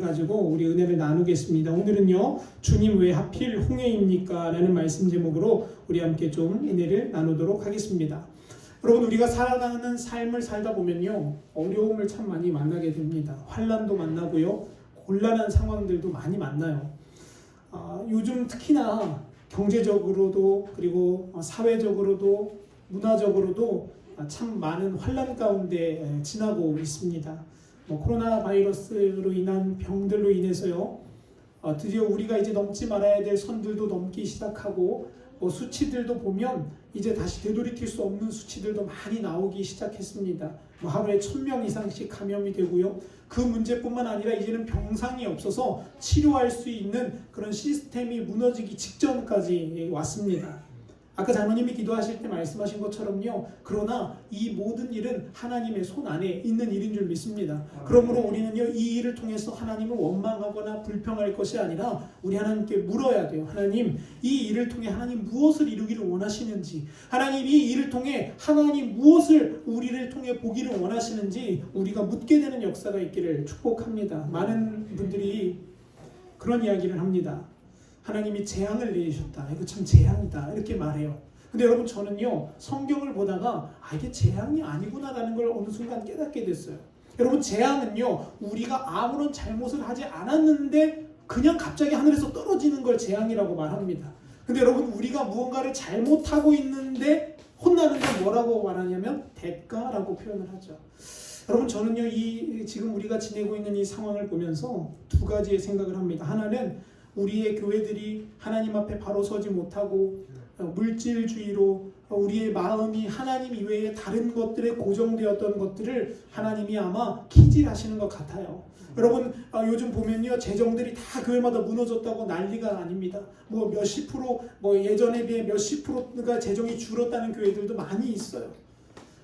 가지고 우리 은혜를 나누겠습니다. 오늘은요, 주님 왜 하필 홍해입니까? 라는 말씀 제목으로 우리 함께 좀 은혜를 나누도록 하겠습니다. 여러분, 우리가 살아가는 삶을 살다 보면요, 어려움을 참 많이 만나게 됩니다. 환난도 만나고요, 곤란한 상황들도 많이 만나요. 요즘 특히나 경제적으로도 그리고 사회적으로도 문화적으로도 참 많은 환난 가운데 지나고 있습니다. 코로나 바이러스로 인한 병들로 인해서요, 드디어 우리가 이제 넘지 말아야 될 선들도 넘기 시작하고, 수치들도 보면 이제 다시 되돌이킬 수 없는 수치들도 많이 나오기 시작했습니다. 하루에 1000명 이상씩 감염이 되고요. 그 문제뿐만 아니라 이제는 병상이 없어서 치료할 수 있는 그런 시스템이 무너지기 직전까지 왔습니다. 아까 장로님이 기도하실 때 말씀하신 것처럼요, 그러나 이 모든 일은 하나님의 손 안에 있는 일인 줄 믿습니다. 그러므로 우리는요, 이 일을 통해서 하나님을 원망하거나 불평할 것이 아니라 우리 하나님께 물어야 돼요. 하나님, 이 일을 통해 하나님 무엇을 이루기를 원하시는지, 하나님 이 일을 통해 하나님 무엇을 우리를 통해 보기를 원하시는지 우리가 묻게 되는 역사가 있기를 축복합니다. 많은 분들이 그런 이야기를 합니다. 하나님이 재앙을 내리셨다. 이거 참 재앙이다. 이렇게 말해요. 근데 여러분, 저는요, 성경을 보다가 이게 재앙이 아니구나라는 걸 어느 순간 깨닫게 됐어요. 여러분, 재앙은요, 우리가 아무런 잘못을 하지 않았는데 그냥 갑자기 하늘에서 떨어지는 걸 재앙이라고 말합니다. 근데 여러분, 우리가 무언가를 잘못하고 있는데 혼나는 건 뭐라고 말하냐면 대가라고 표현을 하죠. 여러분, 저는요, 지금 우리가 지내고 있는 이 상황을 보면서 두 가지의 생각을 합니다. 하나는 우리의 교회들이 하나님 앞에 바로 서지 못하고 물질주의로 우리의 마음이 하나님 이외에 다른 것들에 고정되었던 것들을 하나님이 아마 기질하시는 것 같아요. 여러분, 요즘 보면요, 재정들이 다 교회마다 무너졌다고 난리가 아닙니다. 몇십 프로, 예전에 비해 몇십 프로가 재정이 줄었다는 교회들도 많이 있어요.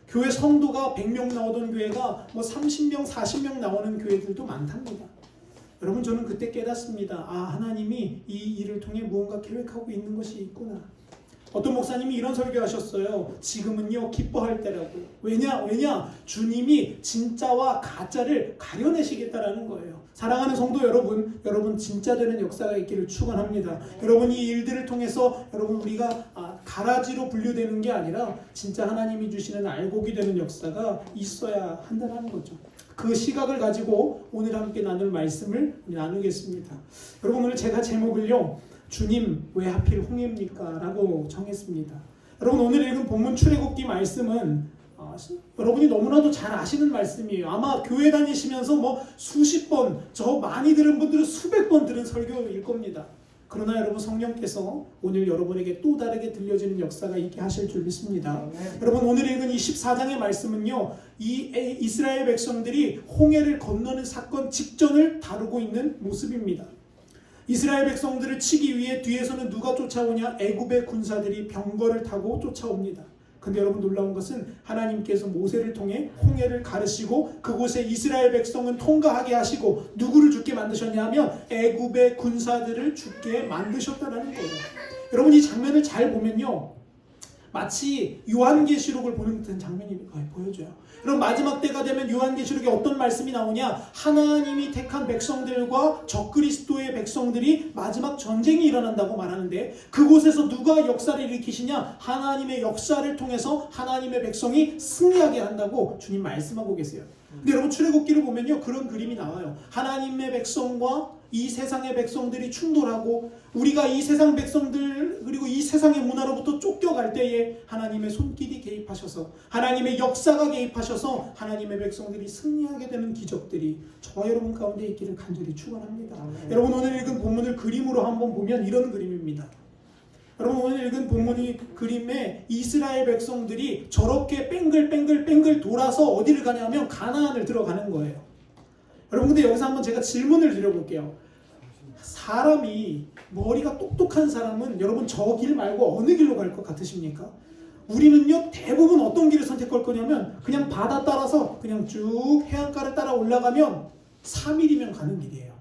교회 성도가 100명 나오던 교회가 30명, 40명 나오는 교회들도 많답니다. 여러분, 저는 그때 깨닫습니다. 하나님이 이 일을 통해 무언가 계획하고 있는 것이 있구나. 어떤 목사님이 이런 설교하셨어요. 지금은요, 기뻐할 때라고. 왜냐? 주님이 진짜와 가짜를 가려내시겠다라는 거예요. 사랑하는 성도 여러분 진짜 되는 역사가 있기를 축원합니다. 여러분, 이 일들을 통해서 여러분, 우리가 가라지로 분류되는 게 아니라 진짜 하나님이 주시는 알곡이 되는 역사가 있어야 한다는 거죠. 그 시각을 가지고 오늘 함께 나눌 말씀을 나누겠습니다. 여러분, 오늘 제가 제목을요, 주님 왜 하필 홍해입니까? 라고 정했습니다. 여러분, 오늘 읽은 본문 출애굽기 말씀은 여러분이 너무나도 잘 아시는 말씀이에요. 아마 교회 다니시면서 수십 번, 저 많이 들은 분들은 수백 번 들은 설교일 겁니다. 그러나 여러분, 성령께서 오늘 여러분에게 또 다르게 들려지는 역사가 있게 하실 줄 믿습니다. 여러분, 오늘 읽은 이 14장의 말씀은요, 이 이스라엘 백성들이 홍해를 건너는 사건 직전을 다루고 있는 모습입니다. 이스라엘 백성들을 치기 위해 뒤에서는 누가 쫓아오냐? 애굽의 군사들이 병거를 타고 쫓아옵니다. 근데 여러분, 놀라운 것은 하나님께서 모세를 통해 홍해를 가르시고 그곳에 이스라엘 백성은 통과하게 하시고 누구를 죽게 만드셨냐 하면 애굽의 군사들을 죽게 만드셨다는 거예요. 여러분, 이 장면을 잘 보면요, 마치 요한계시록을 보는 듯한 장면이 보여져요. 그럼 마지막 때가 되면 요한계시록에 어떤 말씀이 나오냐? 하나님이 택한 백성들과 적그리스도의 백성들이 마지막 전쟁이 일어난다고 말하는데, 그곳에서 누가 역사를 일으키시냐? 하나님의 역사를 통해서 하나님의 백성이 승리하게 한다고 주님 말씀하고 계세요. 근데 여러분, 출애굽기를 보면요, 그런 그림이 나와요. 하나님의 백성과 이 세상의 백성들이 충돌하고 우리가 이 세상 백성들 그리고 이 세상의 문화로부터 쫓겨갈 때에 하나님의 손길이 개입하셔서 하나님의 역사가 개입하셔서 하나님의 백성들이 승리하게 되는 기적들이 저와 여러분 가운데 있기를 간절히 축원합니다. 여러분, 오늘 읽은 본문을 그림으로 한번 보면 이런 그림입니다. 여러분, 오늘 읽은 본문이 그림에 이스라엘 백성들이 저렇게 뺑글 돌아서 어디를 가냐면 가나안을 들어가는 거예요. 여러분, 근데 여기서 한번 제가 질문을 드려볼게요. 사람이 머리가 똑똑한 사람은 여러분 저 길 말고 어느 길로 갈 것 같으십니까? 우리는요, 대부분 어떤 길을 선택할 거냐면 그냥 바다 따라서 그냥 쭉 해안가를 따라 올라가면 3일이면 가는 길이에요.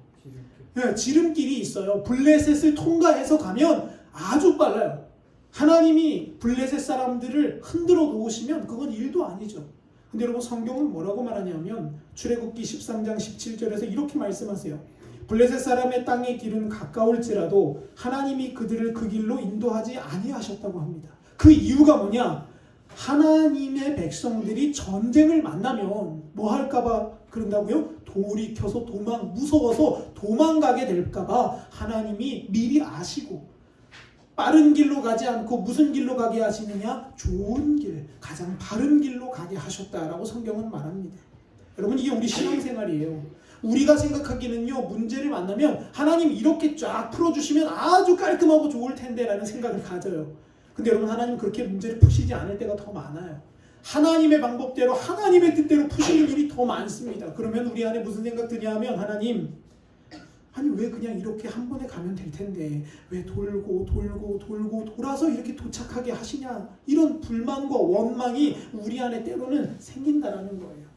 지름길이 있어요. 블레셋을 통과해서 가면 아주 빨라요. 하나님이 블레셋 사람들을 흔들어 놓으시면 그건 일도 아니죠. 근데 여러분, 성경은 뭐라고 말하냐면 출애굽기 13장 17절에서 이렇게 말씀하세요. 블레셋 사람의 땅의 길은 가까울지라도 하나님이 그들을 그 길로 인도하지 아니하셨다고 합니다. 그 이유가 뭐냐? 하나님의 백성들이 전쟁을 만나면 뭐 할까봐 그런다고요? 돌이켜서 무서워서 도망가게 될까봐 하나님이 미리 아시고 빠른 길로 가지 않고 무슨 길로 가게 하시느냐? 좋은 길, 가장 바른 길로 가게 하셨다라고 성경은 말합니다. 여러분, 이게 우리 신앙생활이에요. 우리가 생각하기는요, 문제를 만나면 하나님 이렇게 쫙 풀어주시면 아주 깔끔하고 좋을 텐데 라는 생각을 가져요. 근데 여러분, 하나님 그렇게 문제를 푸시지 않을 때가 더 많아요. 하나님의 방법대로 하나님의 뜻대로 푸시는 일이 더 많습니다. 그러면 우리 안에 무슨 생각 드냐 하면, 하나님, 아니 왜 그냥 이렇게 한 번에 가면 될 텐데 왜 돌고 돌아서 이렇게 도착하게 하시냐, 이런 불만과 원망이 우리 안에 때로는 생긴다라는 거예요.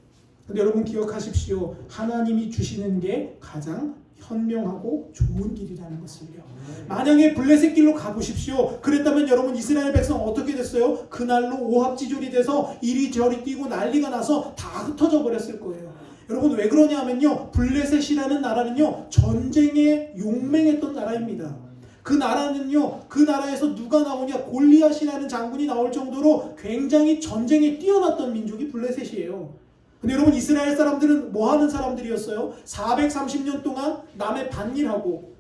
근데 여러분 기억하십시오. 하나님이 주시는 게 가장 현명하고 좋은 길이라는 것을요. 만약에 블레셋 길로 가보십시오. 그랬다면 여러분, 이스라엘 백성 어떻게 됐어요? 그날로 오합지졸이 돼서 이리저리 뛰고 난리가 나서 다 흩어져 버렸을 거예요. 여러분, 왜 그러냐면요, 블레셋이라는 나라는요, 전쟁에 용맹했던 나라입니다. 그 나라는요, 그 나라에서 누가 나오냐, 골리앗이라는 장군이 나올 정도로 굉장히 전쟁에 뛰어났던 민족이 블레셋이에요. 근데 여러분, 이스라엘 사람들은 뭐 하는 사람들이었어요? 430년 동안 남의 밭일하고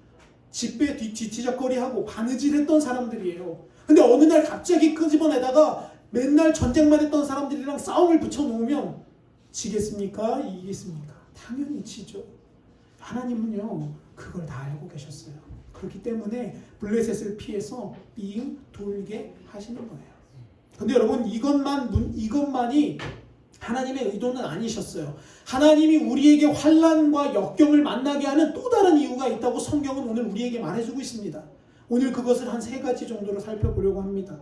집배 뒤치적거리하고 바느질했던 사람들이에요. 근데 어느 날 갑자기 끄집어내다가 맨날 전쟁만 했던 사람들이랑 싸움을 붙여놓으면 지겠습니까? 이기겠습니까? 당연히 지죠. 하나님은요, 그걸 다 알고 계셨어요. 그렇기 때문에 블레셋을 피해서 빙 돌게 하시는 거예요. 근데 여러분, 이것만이 하나님의 의도는 아니셨어요. 하나님이 우리에게 환난과 역경을 만나게 하는 또 다른 이유가 있다고 성경은 오늘 우리에게 말해주고 있습니다. 오늘 그것을 한 3가지 정도로 살펴보려고 합니다.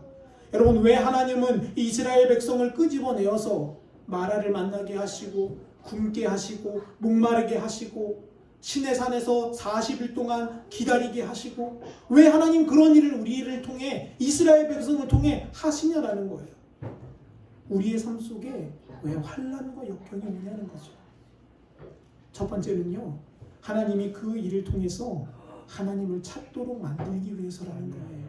여러분, 왜 하나님은 이스라엘 백성을 끄집어내어서 마라를 만나게 하시고 굶게 하시고 목마르게 하시고 시내산에서 40일 동안 기다리게 하시고, 왜 하나님 그런 일을 우리를 통해, 이스라엘 백성을 통해 하시냐라는 거예요. 우리의 삶 속에 왜 환난과 역경이 오냐는 거죠. 첫 번째는요, 하나님이 그 일을 통해서 하나님을 찾도록 만들기 위해서라는 거예요.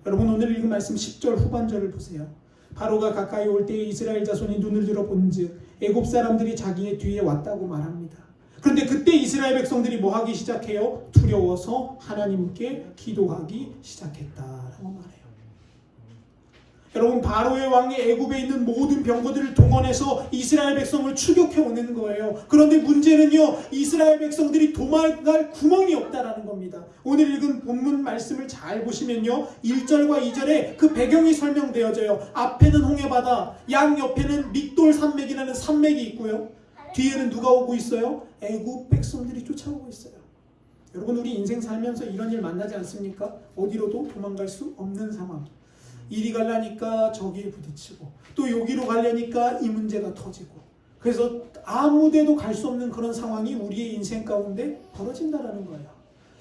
여러분, 오늘 읽은 말씀 10절 후반절을 보세요. 바로가 가까이 올 때에 이스라엘 자손이 눈을 들어 본즉 애굽 사람들이 자기의 뒤에 왔다고 말합니다. 그런데 그때 이스라엘 백성들이 뭐 하기 시작해요? 두려워서 하나님께 기도하기 시작했다라고 말해요. 여러분, 바로의 왕이 애굽에 있는 모든 병거들을 동원해서 이스라엘 백성을 추격해 오는 거예요. 그런데 문제는요, 이스라엘 백성들이 도망갈 구멍이 없다라는 겁니다. 오늘 읽은 본문 말씀을 잘 보시면요, 1절과 2절에 그 배경이 설명되어져요. 앞에는 홍해바다, 양 옆에는 믹돌 산맥이라는 산맥이 있고요, 뒤에는 누가 오고 있어요? 애굽 백성들이 쫓아오고 있어요. 여러분, 우리 인생 살면서 이런 일 만나지 않습니까? 어디로도 도망갈 수 없는 상황. 이리 가려니까 저기에 부딪히고, 또 여기로 가려니까 이 문제가 터지고, 그래서 아무 데도 갈 수 없는 그런 상황이 우리의 인생 가운데 벌어진다라는 거예요.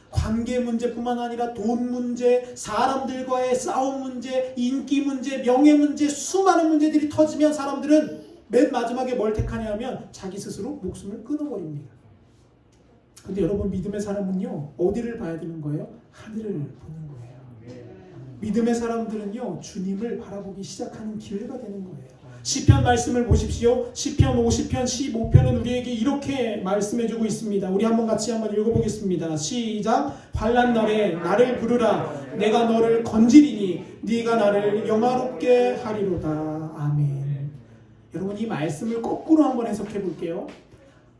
관계 문제뿐만 아니라 돈 문제, 사람들과의 싸움 문제, 인기 문제, 명예 문제, 수많은 문제들이 터지면 사람들은 맨 마지막에 뭘 택하냐 하면 자기 스스로 목숨을 끊어버립니다. 근데 여러분, 믿음의 사람은요, 어디를 봐야 되는 거예요? 하늘을 보는 거예요. 믿음의 사람들은요, 주님을 바라보기 시작하는 기회가 되는 거예요. 시편 말씀을 보십시오. 시편 50편, 15편은 우리에게 이렇게 말씀해주고 있습니다. 우리 같이 한번 읽어보겠습니다. 시작. 환난 날에 나를 부르라. 내가 너를 건지리니 네가 나를 영화롭게 하리로다. 아멘. 여러분, 이 말씀을 거꾸로 한번 해석해 볼게요.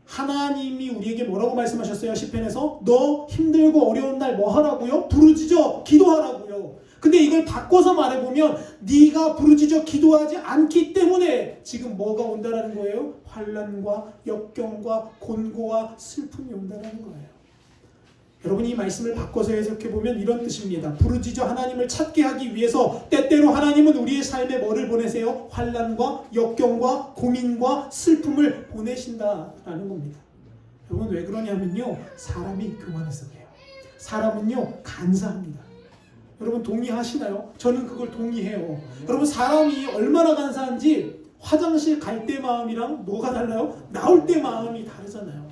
하나님이 우리에게 뭐라고 말씀하셨어요? 시편에서 너 힘들고 어려운 날 뭐 하라고요? 부르짖어 기도하라고요. 근데 이걸 바꿔서 말해보면 네가 부르짖어 기도하지 않기 때문에 지금 뭐가 온다라는 거예요? 환난과 역경과 곤고와 슬픔이 온다라는 거예요. 여러분, 이 말씀을 바꿔서 해석해보면 이런 뜻입니다. 부르짖어 하나님을 찾게 하기 위해서 때때로 하나님은 우리의 삶에 뭐를 보내세요? 환난과 역경과 고민과 슬픔을 보내신다라는 겁니다. 여러분, 왜 그러냐면요, 사람이 교만해서 그래요. 사람은요, 간사합니다. 여러분, 동의하시나요? 저는 그걸 동의해요. 여러분, 사람이 얼마나 간사한지 화장실 갈 때 마음이랑 뭐가 달라요? 나올 때 마음이 다르잖아요.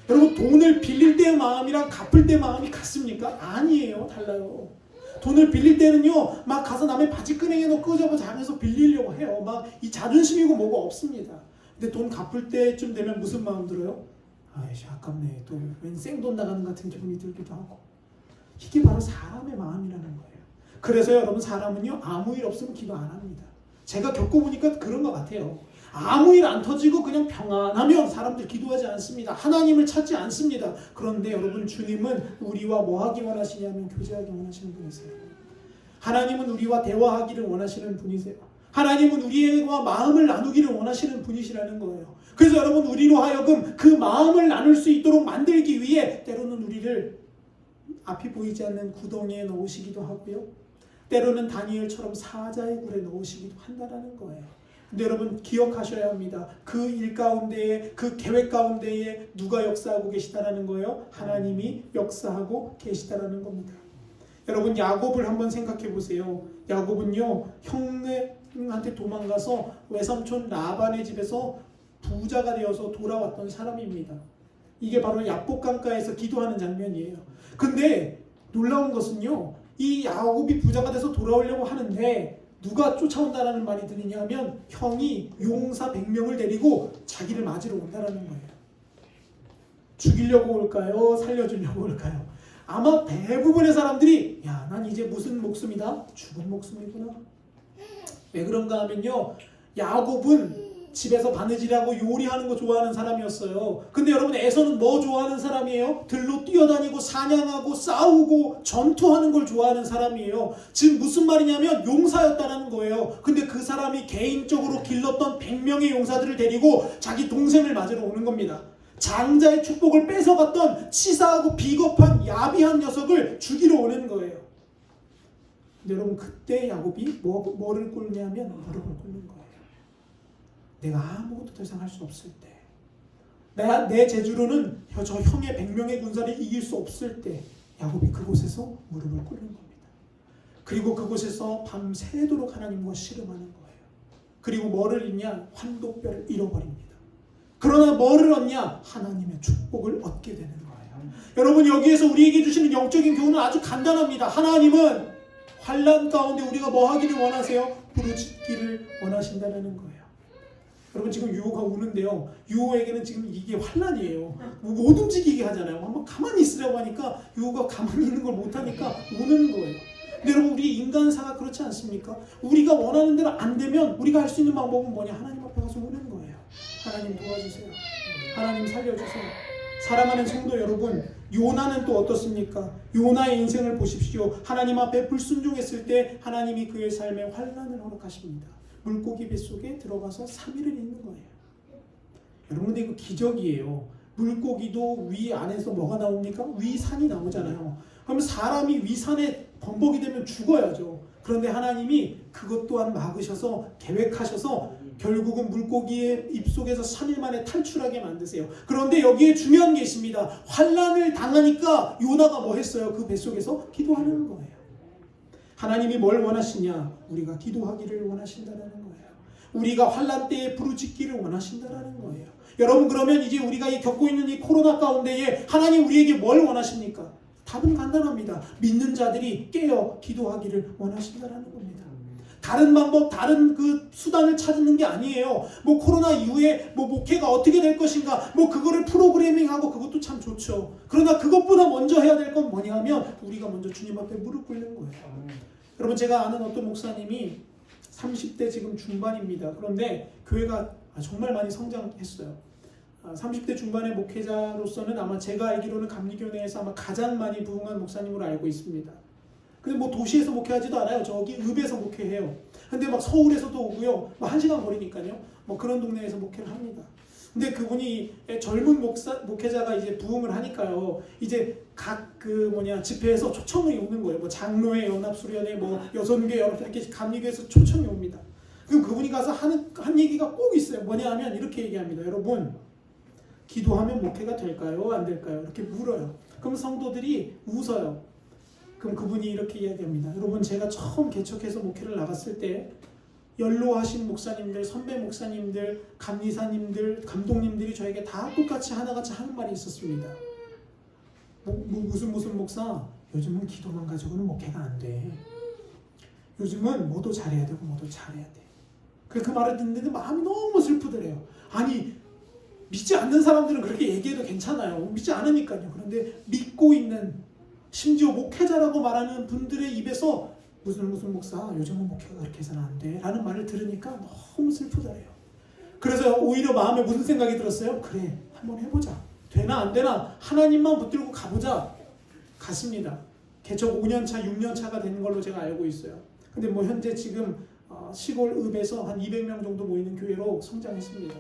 여러분 돈을 빌릴 때의 마음이랑 갚을 때의 마음이 같습니까? 아니에요. 달라요. 돈을 빌릴 때는요, 막 가서 남의 바지끄댕이에 넣고 자면서 빌리려고 해요. 막 이 자존심이고 뭐가 없습니다. 근데 돈 갚을 때쯤 되면 무슨 마음 들어요? 아이씨 아깝네. 또 왠 생돈 나가는 같은 기분이 들기도 하고. 이게 바로 사람의 마음이라는 거예요. 그래서 여러분 사람은요 아무 일 없으면 기도 안 합니다. 제가 겪어보니까 그런 것 같아요. 아무 일 안 터지고 그냥 평안하면 사람들 기도하지 않습니다. 하나님을 찾지 않습니다. 그런데 여러분 주님은 우리와 뭐 하기 원하시냐면 교제하기 원하시는 분이세요. 하나님은 우리와 대화하기를 원하시는 분이세요. 하나님은 우리와 마음을 나누기를 원하시는 분이시라는 거예요. 그래서 여러분 우리로 하여금 그 마음을 나눌 수 있도록 만들기 위해 때로는 우리를 앞이 보이지 않는 구덩이에 넣으시기도 하고요. 때로는 다니엘처럼 사자의 굴에 넣으시기도 한다는 거예요. 근데 여러분 기억하셔야 합니다. 그 일 가운데에 그 계획 가운데에 누가 역사하고 계시다라는 거예요? 하나님이 역사하고 계시다라는 겁니다. 여러분 야곱을 한번 생각해 보세요. 야곱은요 형한테 도망가서 외삼촌 라반의 집에서 부자가 되어서 돌아왔던 사람입니다. 이게 바로 야복강가에서 기도하는 장면이에요. 근데 놀라운 것은요 이 야곱이 부자가 돼서 돌아오려고 하는데 누가 쫓아온다라는 말이 들리냐 하면 형이 용사 100명을 데리고 자기를 맞으러 온다라는 거예요. 죽이려고 올까요? 살려주려고 올까요? 아마 대부분의 사람들이 야, 난 이제 무슨 목숨이다? 죽은 목숨이구나. 왜 그런가 하면요 야곱은 집에서 바느질하고 요리하는 거 좋아하는 사람이었어요. 근데 여러분 에서는 뭐 좋아하는 사람이에요? 들로 뛰어다니고 사냥하고 싸우고 전투하는 걸 좋아하는 사람이에요. 지금 무슨 말이냐면 용사였다는 거예요. 근데 그 사람이 개인적으로 길렀던 100명의 용사들을 데리고 자기 동생을 맞으러 오는 겁니다. 장자의 축복을 뺏어갔던 치사하고 비겁한 야비한 녀석을 죽이러 오는 거예요. 근데 여러분 그때 야곱이 뭐를 꿇냐면 무릎을 꿇는 거예요. 내가 아무것도 더 이상 할 수 없을 때, 내 재주로는 저 형의 100명의 군사를 이길 수 없을 때 야곱이 그곳에서 무릎을 꿇는 겁니다. 그리고 그곳에서 밤새도록 하나님과 씨름하는 거예요. 그리고 뭐를 잃냐? 환도뼈를 잃어버립니다. 그러나 뭐를 얻냐? 하나님의 축복을 얻게 되는 거예요. 여러분 여기에서 우리에게 주시는 영적인 교훈은 아주 간단합니다. 하나님은 환난 가운데 우리가 뭐 하기를 원하세요? 부르짖기를 원하신다는 거예요. 여러분 지금 유호가 우는데요. 유호에게는 지금 이게 환난이에요. 못 움직이게 하잖아요. 한번 가만히 있으라고 하니까 유호가 가만히 있는 걸 못하니까 우는 거예요. 근데 여러분 우리 인간사가 그렇지 않습니까? 우리가 원하는 대로 안 되면 우리가 할 수 있는 방법은 뭐냐? 하나님 앞에 가서 우는 거예요. 하나님 도와주세요. 하나님 살려주세요. 사랑하는 성도 여러분, 요나는 또 어떻습니까? 요나의 인생을 보십시오. 하나님 앞에 불순종했을 때 하나님이 그의 삶에 환난을 허락하십니다. 물고기 뱃속에 들어가서 3일을 있는 거예요. 여러분 근데 이거 기적이에요. 물고기도 위 안에서 뭐가 나옵니까? 위산이 나오잖아요. 그러면 사람이 위산에 범벅이 되면 죽어야죠. 그런데 하나님이 그것 또한 막으셔서 계획하셔서 결국은 물고기의 입속에서 3일 만에 탈출하게 만드세요. 그런데 여기에 중요한 게 있습니다. 환난을 당하니까 요나가 뭐 했어요? 그 뱃속에서 기도하는 거예요. 하나님이 뭘 원하시냐? 우리가 기도하기를 원하신다는 거예요. 우리가 환난 때에 부르짖기를 원하신다는 거예요. 여러분 그러면 이제 우리가 겪고 있는 이 코로나 가운데에 하나님 우리에게 뭘 원하십니까? 답은 간단합니다. 믿는 자들이 깨어 기도하기를 원하신다는 겁니다. 다른 방법, 다른 그 수단을 찾는 게 아니에요. 뭐 코로나 이후에 뭐 목회가 어떻게 될 것인가, 뭐 그거를 프로그래밍하고 그것도 참 좋죠. 그러나 그것보다 먼저 해야 될 건 뭐냐 하면 우리가 먼저 주님 앞에 무릎 꿇는 거예요. 여러분 제가 아는 어떤 목사님이 30대 지금 중반입니다. 그런데 교회가 정말 많이 성장했어요. 30대 중반의 목회자로서는 아마 제가 알기로는 감리교내에서 아마 가장 많이 부흥한 목사님으로 알고 있습니다. 근데 뭐 도시에서 목회하지도 않아요. 저기 읍에서 목회해요. 근데 막 서울에서도 오고요. 뭐 1시간 거리니까요. 뭐 그런 동네에서 목회를 합니다. 근데 그분이 젊은 목회자가 이제 부흥을 하니까요. 이제 각 집회에서 초청이 오는 거예요. 뭐 장로회 연합수련회, 뭐 여선교 연합 이렇게 감리교에서 초청이 옵니다. 그럼 그분이 가서 한 얘기가 꼭 있어요. 뭐냐 하면 이렇게 얘기합니다. 여러분, 기도하면 목회가 될까요? 안 될까요? 이렇게 물어요. 그럼 성도들이 웃어요. 그럼 그분이 이렇게 이야기합니다. 여러분 제가 처음 개척해서 목회를 나갔을 때 연로하신 목사님들, 선배 목사님들, 감리사님들, 감독님들이 저에게 다 똑같이 하나같이 하는 말이 있었습니다. 무슨 목사? 요즘은 기도만 가지고는 목회가 안 돼. 요즘은 뭐도 잘해야 되고 뭐도 잘해야 돼. 그 말을 듣는데 마음이 너무 슬프더래요. 아니, 믿지 않는 사람들은 그렇게 얘기해도 괜찮아요. 믿지 않으니까요. 그런데 믿고 있는, 심지어 목회자라고 말하는 분들의 입에서 무슨 목사, 요즘은 목회가 그렇게 해서는 안 돼 라는 말을 들으니까 너무 슬프더래요. 그래서 오히려 마음에 무슨 생각이 들었어요? 그래, 한번 해보자. 되나 안 되나 하나님만 붙들고 가보자. 갔습니다. 개척 5년차, 6년차가 된 걸로 제가 알고 있어요. 근데 현재 지금 시골 읍에서 한 200명 정도 모이는 교회로 성장했습니다.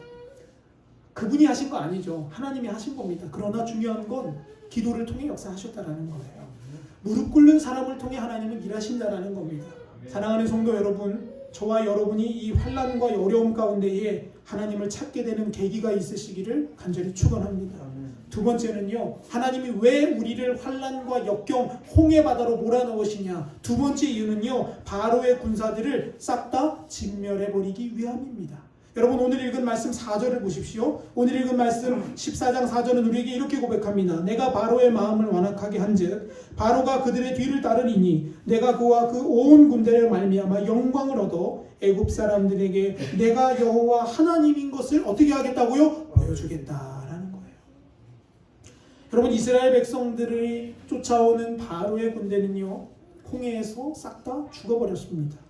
그분이 하신 거 아니죠. 하나님이 하신 겁니다. 그러나 중요한 건 기도를 통해 역사하셨다라는 거예요. 무릎 꿇는 사람을 통해 하나님은 일하신다라는 겁니다. 사랑하는 성도 여러분, 저와 여러분이 이 환난과 어려움 가운데에 하나님을 찾게 되는 계기가 있으시기를 간절히 축원합니다. 두 번째는요, 하나님이 왜 우리를 환난과 역경, 홍해 바다로 몰아넣으시냐. 두 번째 이유는요, 바로의 군사들을 싹 다 진멸해버리기 위함입니다. 여러분, 오늘 읽은 말씀 4절을 보십시오. 오늘 읽은 말씀 14장 4절은 우리에게 이렇게 고백합니다. 내가 바로의 마음을 완악하게 한즉 바로가 그들의 뒤를 따르리니 내가 그와 그 온 군대를 말미암아 영광을 얻어 애굽 사람들에게 내가 여호와 하나님인 것을 어떻게 하겠다고요? 보여주겠다라는 거예요. 여러분, 이스라엘 백성들이 쫓아오는 바로의 군대는요, 홍해에서 싹 다 죽어버렸습니다.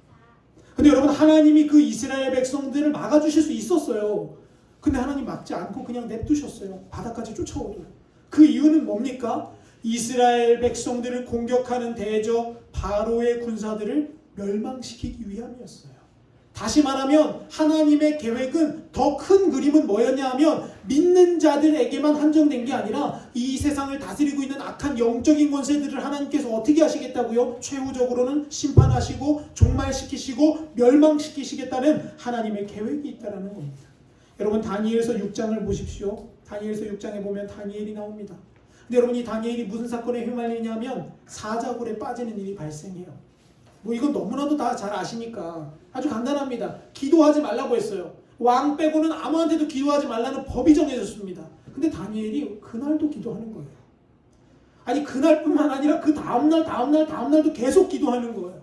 근데 여러분, 하나님이 그 이스라엘 백성들을 막아주실 수 있었어요. 근데 하나님 막지 않고 그냥 냅두셨어요. 바다까지 쫓아오도록. 그 이유는 뭡니까? 이스라엘 백성들을 공격하는 대적 바로의 군사들을 멸망시키기 위함이었어요. 다시 말하면 하나님의 계획은, 더 큰 그림은 뭐였냐 하면 믿는 자들에게만 한정된 게 아니라 이 세상을 다스리고 있는 악한 영적인 권세들을 하나님께서 어떻게 하시겠다고요? 최후적으로는 심판하시고 종말시키시고 멸망시키시겠다는 하나님의 계획이 있다는 겁니다. 여러분, 다니엘서 6장을 보십시오. 다니엘서 6장에 보면 다니엘이 나옵니다. 근데 여러분, 이 다니엘이 무슨 사건에 휘말리냐면 사자굴에 빠지는 일이 발생해요. 이건 너무나도 다 잘 아시니까 아주 간단합니다. 기도하지 말라고 했어요. 왕 빼고는 아무한테도 기도하지 말라는 법이 정해졌습니다. 근데 다니엘이 그날도 기도하는 거예요. 아니, 그날뿐만 아니라 그 다음날도 계속 기도하는 거예요.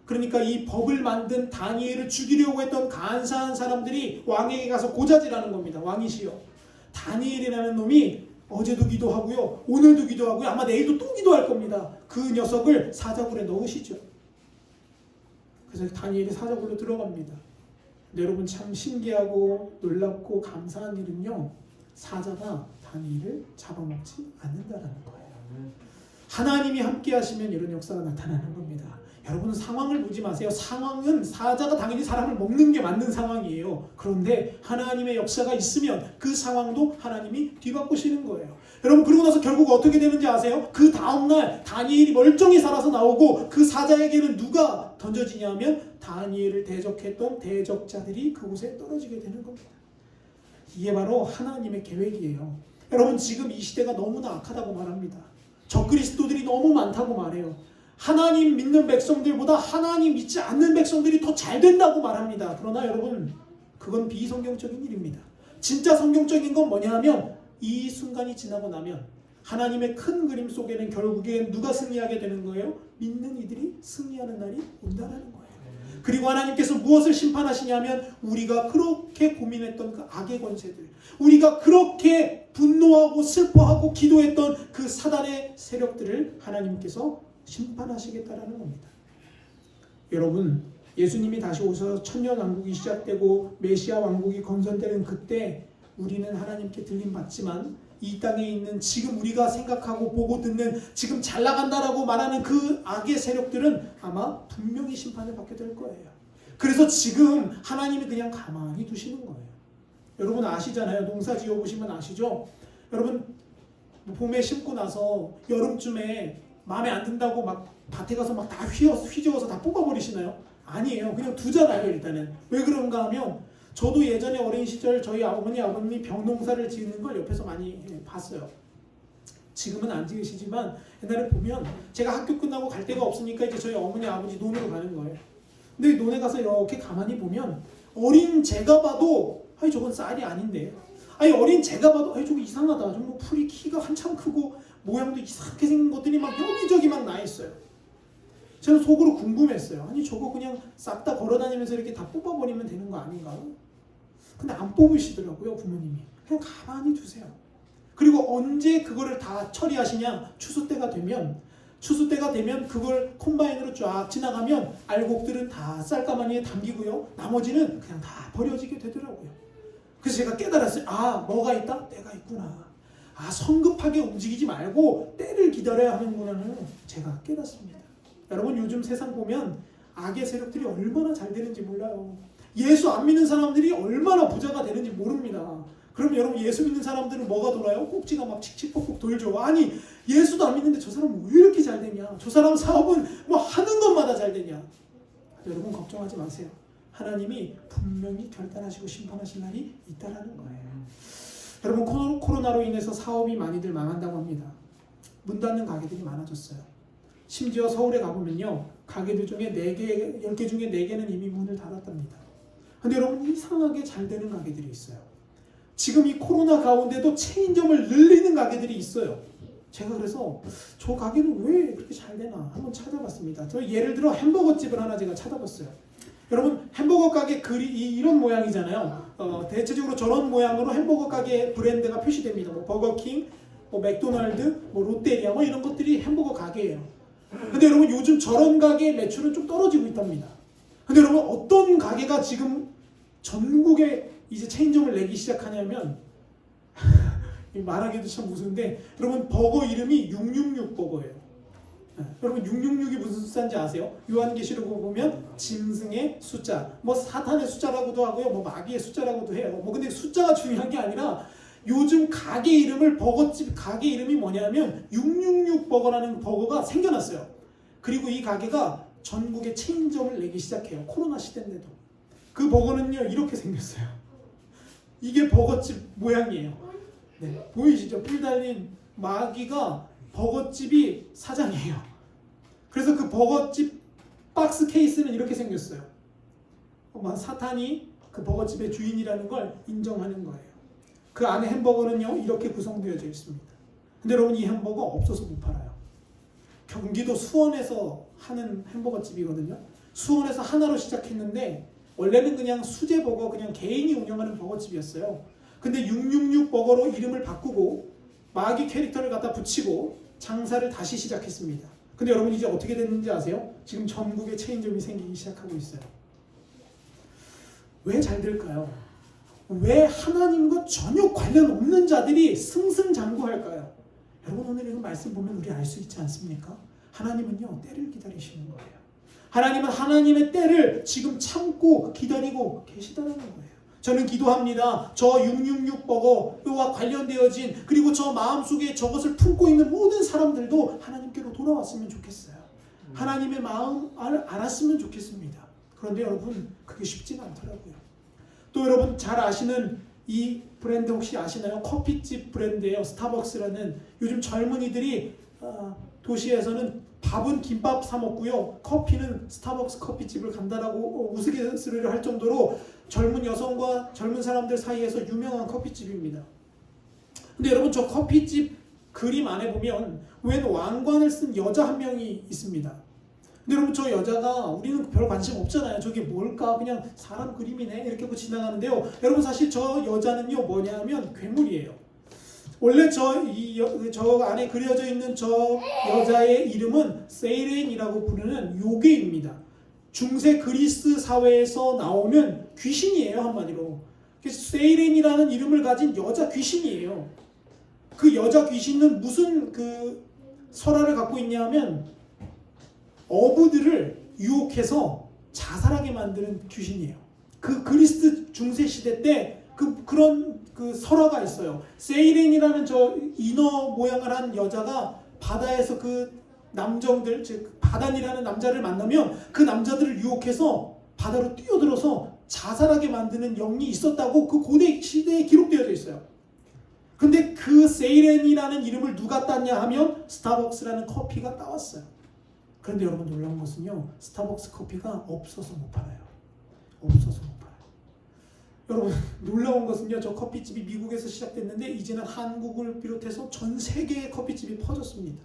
그러니까 이 법을 만든 다니엘을 죽이려고 했던 간사한 사람들이 왕에게 가서 고자질하는 겁니다. 왕이시여, 다니엘이라는 놈이 어제도 기도하고요, 오늘도 기도하고요, 아마 내일도 또 기도할 겁니다. 그 녀석을 사자굴에 넣으시죠. 그래서 다니엘이 사자굴로 들어갑니다. 근데 여러분, 참 신기하고 놀랍고 감사한 일은요, 사자가 다니엘을 잡아먹지 않는다는 거예요. 하나님이 함께 하시면 이런 역사가 나타나는 겁니다. 여러분, 상황을 보지 마세요. 상황은 사자가 당연히 사람을 먹는 게 맞는 상황이에요. 그런데 하나님의 역사가 있으면 그 상황도 하나님이 뒤바꾸시는 거예요. 여러분, 그러고 나서 결국 어떻게 되는지 아세요? 그 다음날 다니엘이 멀쩡히 살아서 나오고 그 사자에게는 누가 던져지냐면 다니엘을 대적했던 대적자들이 그곳에 떨어지게 되는 겁니다. 이게 바로 하나님의 계획이에요. 여러분, 지금 이 시대가 너무나 악하다고 말합니다. 적그리스도들이 너무 많다고 말해요. 하나님 믿는 백성들보다 하나님 믿지 않는 백성들이 더 잘 된다고 말합니다. 그러나 여러분, 그건 비성경적인 일입니다. 진짜 성경적인 건 뭐냐 하면 이 순간이 지나고 나면 하나님의 큰 그림 속에는 결국에 누가 승리하게 되는 거예요? 믿는 이들이 승리하는 날이 온다는 거예요. 그리고 하나님께서 무엇을 심판하시냐면 우리가 그렇게 고민했던 그 악의 권세들, 우리가 그렇게 분노하고 슬퍼하고 기도했던 그 사단의 세력들을 하나님께서 심판하시겠다라는 겁니다. 여러분, 예수님이 다시 오셔서 천년왕국이 시작되고 메시아 왕국이 건설되는 그때 우리는 하나님께 들림받지만 이 땅에 있는 지금 우리가 생각하고 보고 듣는 지금 잘 나간다라고 말하는 그 악의 세력들은 아마 분명히 심판을 받게 될 거예요. 그래서 지금 하나님이 그냥 가만히 두시는 거예요. 여러분 아시잖아요. 농사 지어보시면 아시죠? 여러분, 봄에 심고 나서 여름쯤에 마음에 안 든다고 막 밭에 가서 막 다 휘저어서 다 뽑아버리시나요? 아니에요. 그냥 두잖아요. 일단은. 왜 그런가 하면 저도 예전에 어린 시절 저희 어머니 아버님이 벼농사를 짓는 걸 옆에서 많이 봤어요. 지금은 안 지으시지만 옛날에 보면 제가 학교 끝나고 갈 데가 없으니까 이제 저희 어머니 아버지 논으로 가는 거예요. 근데 논에 가서 이렇게 가만히 보면 어린 제가 봐도 아니 저건 쌀이 아닌데, 아니 어린 제가 봐도 아니 저거 이상하다, 좀 뭐 풀이 키가 한참 크고 모양도 이상하게 생긴 것들이 막 여기저기 막 나 있어요. 저는 속으로 궁금했어요. 아니 저거 그냥 싹 다 걸어다니면서 이렇게 다 뽑아버리면 되는 거 아닌가? 근데 안 뽑으시더라고요, 부모님이. 그냥 가만히 두세요. 그리고 언제 그거를 다 처리하시냐? 추수 때가 되면 그걸 콤바인으로 쫙 지나가면 알곡들은 다 쌀가마니에 담기고요. 나머지는 그냥 다 버려지게 되더라고요. 그래서 제가 깨달았어요. 아, 뭐가 있다? 때가 있구나. 아, 성급하게 움직이지 말고 때를 기다려야 하는구나는 제가 깨닫습니다. 여러분, 요즘 세상 보면 악의 세력들이 얼마나 잘 되는지 몰라요. 예수 안 믿는 사람들이 얼마나 부자가 되는지 모릅니다. 그럼 여러분, 예수 믿는 사람들은 뭐가 돌아요? 꼭지가 막 칙칙폭폭 돌죠. 아니, 예수도 안 믿는데 저 사람은 왜 이렇게 잘 되냐? 저 사람 사업은 뭐 하는 것마다 잘 되냐? 여러분, 걱정하지 마세요. 하나님이 분명히 결단하시고 심판하실 날이 있다라는 거예요. 여러분, 코로나로 인해서 사업이 많이들 망한다고 합니다. 문 닫는 가게들이 많아졌어요. 심지어 서울에 가보면요, 가게들 중에 4개, 10개 중에 4개는 이미 문을 닫았답니다. 근데 여러분, 이상하게 잘 되는 가게들이 있어요. 지금 이 코로나 가운데도 체인점을 늘리는 가게들이 있어요. 제가 그래서 저 가게는 왜 그렇게 잘 되나 한번 찾아봤습니다. 저 예를 들어 햄버거 집을 하나 제가 찾아봤어요. 여러분, 햄버거 가게 글이 이런 모양이잖아요. 대체적으로 저런 모양으로 햄버거 가게 브랜드가 표시됩니다. 뭐 버거킹, 뭐 맥도날드, 뭐 롯데리아, 뭐 이런 것들이 햄버거 가게예요. 근데 여러분, 요즘 저런 가게의 매출은 좀 떨어지고 있답니다. 근데 여러분, 어떤 가게가 지금 전국에 이제 체인점을 내기 시작하냐면 말하기도 참 무서운데, 여러분, 버거 이름이 666 버거예요. 여러분, 666이 무슨 숫자인지 아세요? 요한계시록 보면 짐승의 숫자, 뭐 사탄의 숫자라고도 하고요, 뭐 마귀의 숫자라고도 해요. 뭐 근데 숫자가 중요한 게 아니라 요즘 가게 이름을, 버거집 가게 이름이 뭐냐면 666 버거라는 버거가 생겨났어요. 그리고 이 가게가 전국에 체인점을 내기 시작해요. 코로나 시대인데도. 그 버거는요, 이렇게 생겼어요. 이게 버거집 모양이에요. 네, 보이시죠? 뿔 달린 마귀가 버거집이 사장이에요. 그래서 그 버거집 박스 케이스는 이렇게 생겼어요. 사탄이 그 버거집의 주인이라는 걸 인정하는 거예요. 그 안에 햄버거는요, 이렇게 구성되어져 있습니다. 근데 여러분, 이 햄버거 없어서 못 팔아요. 경기도 수원에서 하는 햄버거집이거든요. 수원에서 하나로 시작했는데 원래는 그냥 수제버거, 그냥 개인이 운영하는 버거집이었어요. 근데 666 버거로 이름을 바꾸고 마귀 캐릭터를 갖다 붙이고 장사를 다시 시작했습니다. 근데 여러분, 이제 어떻게 됐는지 아세요? 지금 전국에 체인점이 생기기 시작하고 있어요. 왜 잘 될까요? 왜 하나님과 전혀 관련 없는 자들이 승승장구할까요? 여러분, 오늘 이거 말씀 보면 우리 알 수 있지 않습니까? 하나님은요, 때를 기다리시는 거예요. 하나님은 하나님의 때를 지금 참고 기다리고 계시다는 거예요. 저는 기도합니다. 저 666 버거와 관련되어진, 그리고 저 마음속에 저것을 품고 있는 모든 사람들도 하나님께로 돌아왔으면 좋겠어요. 하나님의 마음 알았으면 좋겠습니다. 그런데 여러분, 그게 쉽지가 않더라고요. 또 여러분 잘 아시는 이 브랜드 혹시 아시나요? 커피집 브랜드예요. 스타벅스라는. 요즘 젊은이들이 도시에서는 밥은 김밥 사 먹고요, 커피는 스타벅스 커피집을 간다라고 우스갯소리를 할 정도로 젊은 여성과 젊은 사람들 사이에서 유명한 커피집입니다. 근데 여러분, 저 커피집 그림 안에 보면 웬 왕관을 쓴 여자 한 명이 있습니다. 근데 여러분, 저 여자가, 우리는 별 관심 없잖아요. 저게 뭘까? 그냥 사람 그림이네 이렇게 하고 지나가는데요. 여러분, 사실 저 여자는요, 뭐냐면 괴물이에요. 원래 저 안에 그려져 있는 저 여자의 이름은 세이렌이라고 부르는 요괴입니다. 중세 그리스 사회에서 나오는 귀신이에요, 한마디로. 그래서 세이렌이라는 이름을 가진 여자 귀신이에요. 그 여자 귀신은 무슨 그 설화를 갖고 있냐면 어부들을 유혹해서 자살하게 만드는 귀신이에요. 그 그리스 중세 시대 때 그런 설화가 있어요. 세이렌이라는 저 인어 모양을 한 여자가 바다에서 그 남정들, 즉 바단이라는 남자를 만나면 그 남자들을 유혹해서 바다로 뛰어들어서 자살하게 만드는 영이 있었다고 그 고대 시대에 기록되어져 있어요. 근데 그 세이렌이라는 이름을 누가 땄냐 하면 스타벅스라는 커피가 따왔어요. 그런데 여러분 놀라운 것은요, 스타벅스 커피가 없어서 못 팔아요. 없어서 못 팔아요. 여러분 놀라운 것은요, 저 커피집이 미국에서 시작됐는데 이제는 한국을 비롯해서 전 세계의 커피집이 퍼졌습니다.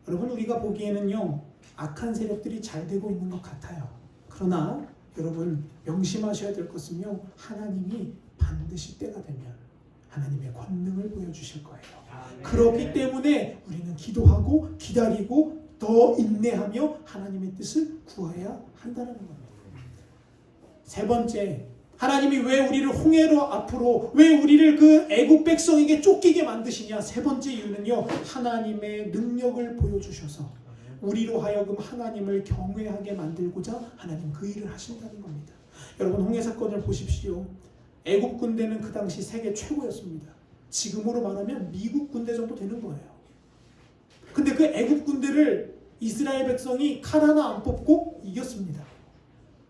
여러분 우리가 보기에는요, 악한 세력들이 잘 되고 있는 것 같아요. 그러나 여러분 명심하셔야 될 것은요, 하나님이 반드시 때가 되면 하나님의 권능을 보여주실 거예요. 그렇기 때문에 우리는 기도하고 기다리고 더 인내하며 하나님의 뜻을 구해야 한다는 겁니다. 세 번째, 하나님이 왜 우리를 홍해로 앞으로, 왜 우리를 그 애국 백성에게 쫓기게 만드시냐? 세 번째 이유는요, 하나님의 능력을 보여주셔서 우리로 하여금 하나님을 경외하게 만들고자 하나님 그 일을 하신다는 겁니다. 여러분 홍해 사건을 보십시오. 애국 군대는 그 당시 세계 최고였습니다. 지금으로 말하면 미국 군대 정도 되는 거예요. 근데 그 애국 군대를 이스라엘 백성이 칼 하나 안 뽑고 이겼습니다.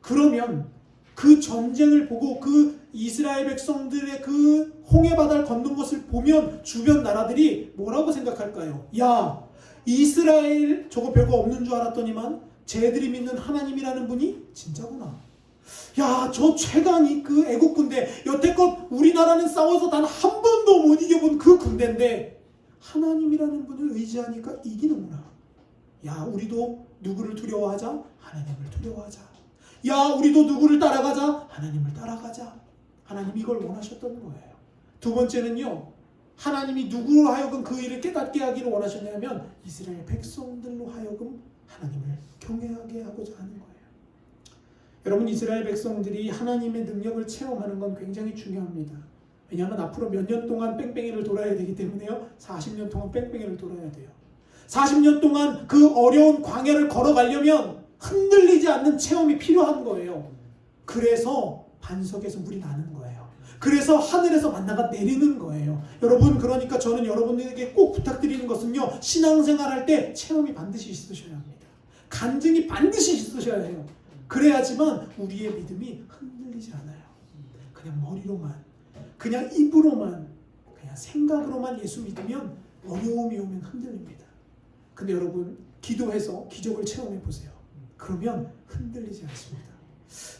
그러면 그 전쟁을 보고 그 이스라엘 백성들의 그 홍해 바다를 건넌 것을 보면 주변 나라들이 뭐라고 생각할까요? 야, 이스라엘 저거 별거 없는 줄 알았더니만 쟤들이 믿는 하나님이라는 분이 진짜구나. 야, 저 최강이 그 애국 군대, 여태껏 우리나라는 싸워서 단 한 번도 못 이겨본 그 군대인데 하나님이라는 분을 의지하니까 이기는구나. 야, 우리도 누구를 두려워하자? 하나님을 두려워하자. 야, 우리도 누구를 따라가자? 하나님을 따라가자. 하나님이 이걸 원하셨던 거예요. 두 번째는요, 하나님이 누구로 하여금 그 일을 깨닫게 하기를 원하셨냐면 이스라엘 백성들로 하여금 하나님을 경외하게 하고자 하는 거예요. 여러분 이스라엘 백성들이 하나님의 능력을 체험하는 건 굉장히 중요합니다. 왜냐하면 앞으로 몇 년 동안 뺑뺑이를 돌아야 되기 때문에요. 40년 동안 뺑뺑이를 돌아야 돼요. 40년 동안 그 어려운 광야를 걸어가려면 흔들리지 않는 체험이 필요한 거예요. 그래서 반석에서 물이 나는 거예요. 그래서 하늘에서 만나가 내리는 거예요. 여러분 그러니까 저는 여러분들에게 꼭 부탁드리는 것은요, 신앙생활 할 때 체험이 반드시 있으셔야 합니다. 간증이 반드시 있으셔야 해요. 그래야지만 우리의 믿음이 흔들리지 않아요. 그냥 머리로만, 그냥 입으로만, 그냥 생각으로만 예수 믿으면 어려움이 오면 흔들립니다. 근데 여러분 기도해서 기적을 체험해 보세요. 그러면 흔들리지 않습니다.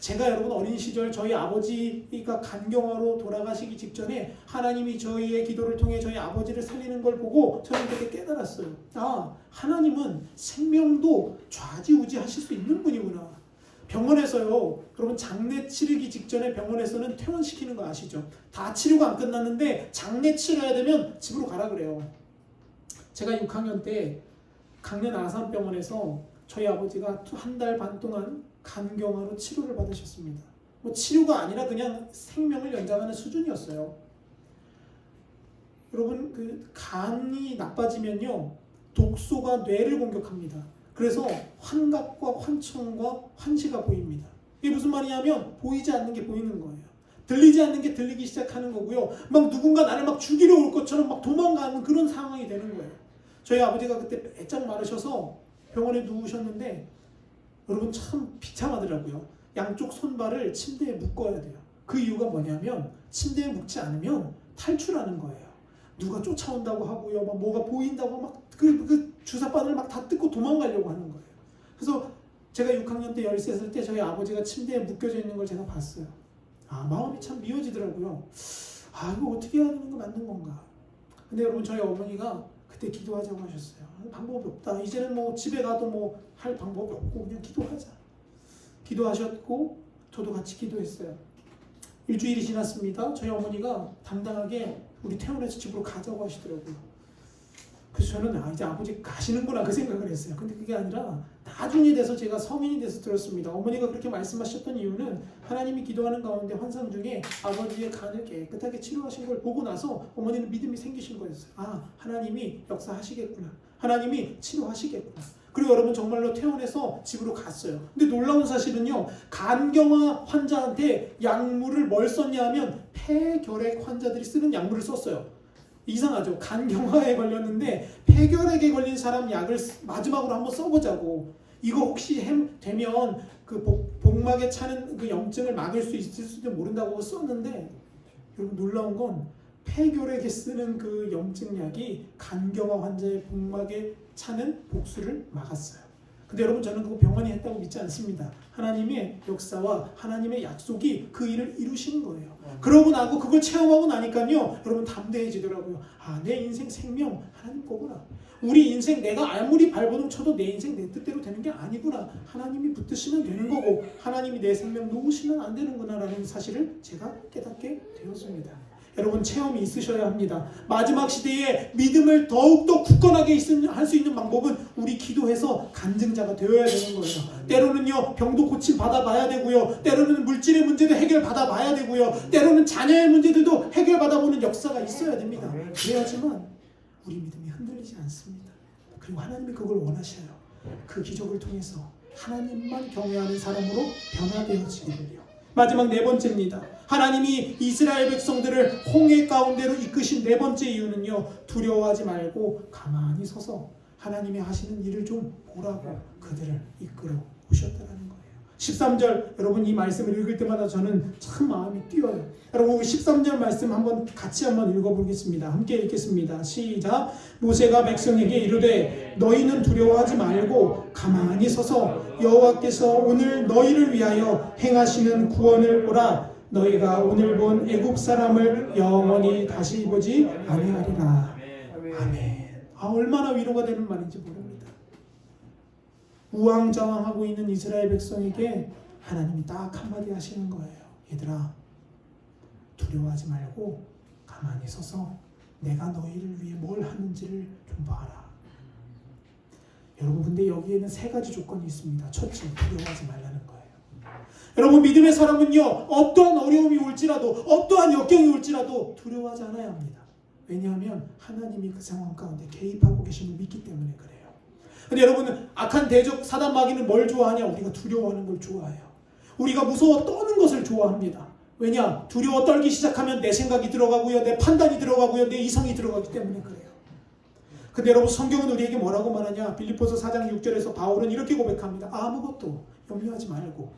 제가 여러분 어린 시절 저희 아버지가 간경화로 돌아가시기 직전에 하나님이 저희의 기도를 통해 저희 아버지를 살리는 걸 보고 저는 그때 깨달았어요. 아, 하나님은 생명도 좌지우지 하실 수 있는 분이구나. 병원에서요, 여러분 장례 치르기 직전에 병원에서는 퇴원시키는 거 아시죠? 다 치료가 안 끝났는데 장례 치러야 되면 집으로 가라 그래요. 제가 6학년 때 강릉 아산병원에서 저희 아버지가 1달 반 동안 간경화로 치료를 받으셨습니다. 뭐 치료가 아니라 그냥 생명을 연장하는 수준이었어요. 여러분 그 간이 나빠지면요, 독소가 뇌를 공격합니다. 그래서 환각과 환청과 환시가 보입니다. 이게 무슨 말이냐면 보이지 않는 게 보이는 거예요. 들리지 않는 게 들리기 시작하는 거고요. 막 누군가 나를 막 죽이려 올 것처럼 막 도망가는 그런 상황이 되는 거예요. 저희 아버지가 그때 애짝 마르셔서 병원에 누우셨는데 여러분 참 비참하더라고요. 양쪽 손발을 침대에 묶어야 돼요. 그 이유가 뭐냐면 침대에 묶지 않으면 탈출하는 거예요. 누가 쫓아온다고 하고요, 막 뭐가 보인다고 막 그 주사바늘 막 다 뜯고 도망가려고 하는 거예요. 그래서 제가 6학년 때 13살 때 저희 아버지가 침대에 묶여져 있는 걸 제가 봤어요. 아, 마음이 참 미어지더라고요. 아, 이거 어떻게 하는 거 맞는 건가? 근데 여러분 저희 어머니가 그때 기도하자고 하셨어요. 방법이 없다. 이제는 뭐 집에 가도 뭐 할 방법이 없고 그냥 기도하자. 기도하셨고 저도 같이 기도했어요. 일주일이 지났습니다. 저희 어머니가 당당하게 우리 퇴원해서 집으로 가자고 하시더라고요. 그래서 저는 아, 이제 아버지 가시는구나 그 생각을 했어요. 근데 그게 아니라 나중에 돼서 제가 성인이 돼서 들었습니다. 어머니가 그렇게 말씀하셨던 이유는 하나님이 기도하는 가운데 환상 중에 아버지의 간을 깨끗하게 치료하신 걸 보고 나서 어머니는 믿음이 생기신 거였어요. 아, 하나님이 역사하시겠구나. 하나님이 치료하시겠구나. 그리고 여러분 정말로 퇴원해서 집으로 갔어요. 근데 놀라운 사실은요, 간경화 환자한테 약물을 뭘 썼냐 하면 폐결핵 환자들이 쓰는 약물을 썼어요. 이상하죠. 간경화에 걸렸는데 폐결핵에 걸린 사람 약을 마지막으로 한번 써보자고. 이거 혹시 되면 그 복막에 차는 그 염증을 막을 수 있을지도 모른다고 썼는데, 여러분 놀라운 건 폐결핵에 쓰는 그 염증약이 간경화 환자의 복막에 차는 복수를 막았어요. 근데 여러분, 저는 그거 병원이 했다고 믿지 않습니다. 하나님의 역사와 하나님의 약속이 그 일을 이루시는 거예요. 그러고 나고 그걸 체험하고 나니까요, 여러분 담대해지더라고요. 아, 내 인생 생명 하나님 거구나. 우리 인생 내가 아무리 발버둥 쳐도 내 인생 내 뜻대로 되는 게 아니구나. 하나님이 붙드시면 되는 거고 하나님이 내 생명 놓으시면 안 되는구나 라는 사실을 제가 깨닫게 되었습니다. 여러분, 체험이 있으셔야 합니다. 마지막 시대에 믿음을 더욱더 굳건하게 할 수 있는 방법은 우리 기도해서 간증자가 되어야 되는 거예요. 때로는요, 병도 고침 받아봐야 되고요, 때로는 물질의 문제도 해결받아 봐야 되고요, 때로는 자녀의 문제들도 해결받아 보는 역사가 있어야 됩니다. 그래야지만 우리 믿음이 흔들리지 않습니다. 그리고 하나님이 그걸 원하셔요. 그 기적을 통해서 하나님만 경외하는 사람으로 변화되어지기를요. 마지막 네 번째입니다. 하나님이 이스라엘 백성들을 홍해 가운데로 이끄신 네 번째 이유는요, 두려워하지 말고 가만히 서서 하나님이 하시는 일을 좀 보라고 그들을 이끌어 오셨다는 거예요. 13절, 여러분 이 말씀을 읽을 때마다 저는 참 마음이 뛰어요. 여러분, 13절 말씀 같이 한번 읽어보겠습니다. 함께 읽겠습니다. 시작. 모세가 백성에게 이르되 너희는 두려워하지 말고 가만히 서서 여호와께서 오늘 너희를 위하여 행하시는 구원을 보라. 너희가 오늘 본 애굽 사람을 영원히 다시 보지 아니하리라. 아멘. 얼마나 위로가 되는 말인지 모릅니다. 우왕좌왕하고 있는 이스라엘 백성에게 하나님이 딱 한마디 하시는 거예요. 얘들아, 두려워하지 말고 가만히 서서 내가 너희를 위해 뭘 하는지를 좀 봐라. 여러분, 근데 여기에는 세 가지 조건이 있습니다. 첫째, 두려워하지 말라는 거예요. 여러분, 믿음의 사람은요, 어떠한 어려움이 올지라도, 어떠한 역경이 올지라도 두려워하지 않아야 합니다. 왜냐하면 하나님이 그 상황 가운데 개입하고 계심을 믿기 때문에 그래요. 근데 여러분은 악한 대적 사단 마귀는 뭘 좋아하냐? 우리가 두려워하는 걸 좋아해요. 우리가 무서워 떠는 것을 좋아합니다. 왜냐? 두려워 떨기 시작하면 내 생각이 들어가고요, 내 판단이 들어가고요, 내 이성이 들어가기 때문에 그래요. 근데 여러분, 성경은 우리에게 뭐라고 말하냐? 빌립보서 4장 6절에서 바울은 이렇게 고백합니다. 아무것도 염려하지 말고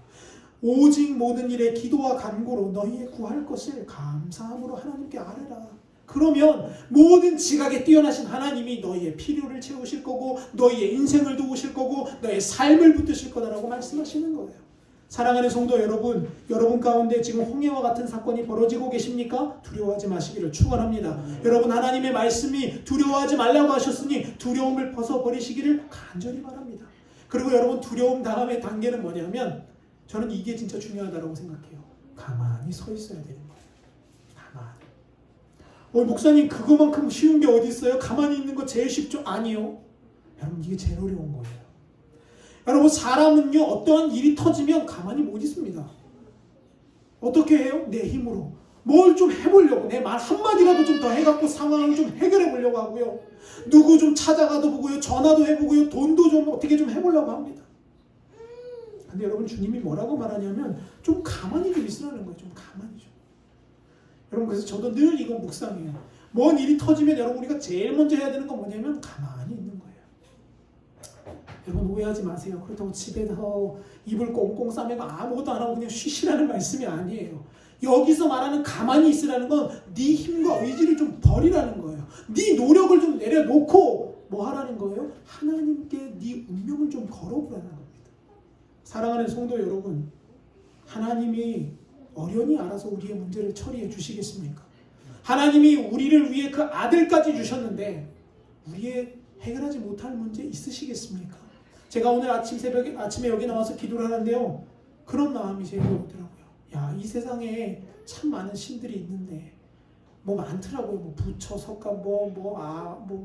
오직 모든 일에 기도와 간구로 너희의 구할 것을 감사함으로 하나님께 아뢰라. 그러면 모든 지각에 뛰어나신 하나님이 너희의 필요를 채우실 거고 너희의 인생을 도우실 거고 너희의 삶을 붙드실 거다라고 말씀하시는 거예요. 사랑하는 성도 여러분, 여러분 가운데 지금 홍해와 같은 사건이 벌어지고 계십니까? 두려워하지 마시기를 축원합니다. 여러분, 하나님의 말씀이 두려워하지 말라고 하셨으니 두려움을 벗어버리시기를 간절히 바랍니다. 그리고 여러분, 두려움 다음의 단계는 뭐냐면, 저는 이게 진짜 중요하다고 생각해요. 가만히 서 있어야 되는 거예요. 가만히. 목사님, 그거만큼 쉬운 게 어디 있어요? 가만히 있는 거 제일 쉽죠? 아니요. 여러분, 이게 제일 어려운 거예요. 여러분, 사람은요, 어떠한 일이 터지면 가만히 못 있습니다. 어떻게 해요? 내 힘으로 뭘 좀 해보려고, 내 말 한마디라도 좀 더 해갖고 상황을 좀 해결해 보려고 하고요, 누구 좀 찾아가도 보고요, 전화도 해보고요, 돈도 좀 어떻게 좀 해보려고 합니다. 근데 여러분, 주님이 뭐라고 말하냐면 좀 가만히 좀 있으라는 거예요. 좀 가만히 좀. 여러분, 그래서 저도 늘 이거 묵상해요. 뭔 일이 터지면 여러분, 우리가 제일 먼저 해야 되는 건 뭐냐면 가만히 있는 거예요. 여러분, 오해하지 마세요. 그렇다고 집에서 이불 꽁꽁 싸매고 아무것도 안 하고 그냥 쉬시라는 말씀이 아니에요. 여기서 말하는 가만히 있으라는 건 네 힘과 의지를 좀 버리라는 거예요. 네 노력을 좀 내려놓고 뭐 하라는 거예요? 하나님께 네 운명을 좀 걸어보라는 겁니다. 사랑하는 성도 여러분, 하나님이 어련히 알아서 우리의 문제를 처리해 주시겠습니까? 하나님이 우리를 위해 그 아들까지 주셨는데 우리의 해결하지 못할 문제 있으시겠습니까? 제가 오늘 아침에 여기 나와서 기도를 하는데요, 그런 마음이 제게 오더라고요. 야, 이 세상에 참 많은 신들이 있는데 뭐 많더라고요. 뭐 부처, 석가,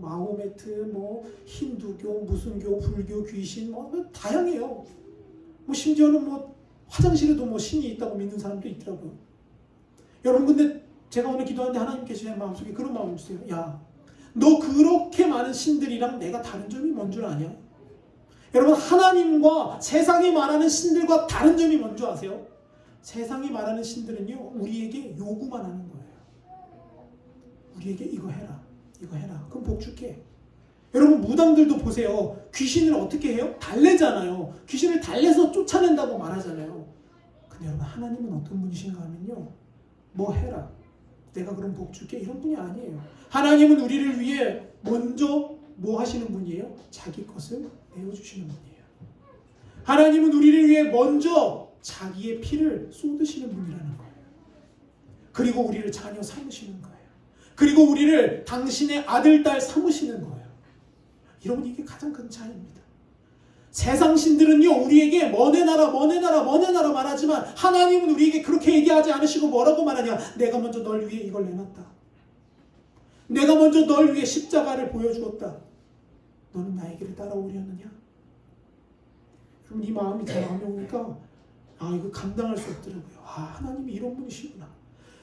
마호메트, 뭐 힌두교, 무슨교, 불교, 귀신, 뭐 다양해요. 뭐 심지어는 뭐 화장실에도 뭐 신이 있다고 믿는 사람도 있더라고요. 여러분, 근데 제가 오늘 기도하는데 하나님께서 제 마음속에 그런 마음을 주세요. 야, 너 그렇게 많은 신들이랑 내가 다른 점이 뭔 줄 아냐? 여러분, 하나님과 세상이 말하는 신들과 다른 점이 뭔지 아세요? 세상이 말하는 신들은요, 우리에게 요구만 하는 거예요. 우리에게 이거 해라, 이거 해라, 그럼 복 줄게. 여러분, 무당들도 보세요. 귀신을 어떻게 해요? 달래잖아요. 귀신을 달래서 쫓아낸다고 말하잖아요. 근데 여러분, 하나님은 어떤 분이신가 하면요, 뭐 해라, 내가 그럼 복 줄게 이런 분이 아니에요. 하나님은 우리를 위해 먼저 뭐 하시는 분이에요? 자기 것을 내어주시는 분이에요. 하나님은 우리를 위해 먼저 자기의 피를 쏟으시는 분이라는 거예요. 그리고 우리를 자녀 삼으시는 거예요. 그리고 우리를 당신의 아들, 딸 삼으시는 거예요. 여러분, 이게 가장 큰 차이입니다. 세상 신들은요, 우리에게 먼의 나라 말하지만 하나님은 우리에게 그렇게 얘기하지 않으시고 뭐라고 말하냐? 내가 먼저 널 위해 이걸 내놨다. 내가 먼저 널 위해 십자가를 보여주었다. 너는 나에게를 따라오려느냐? 그럼 이 마음이 제 마음에 오니까 이거 감당할 수 없더라고요. 하나님이 이런 분이시구나.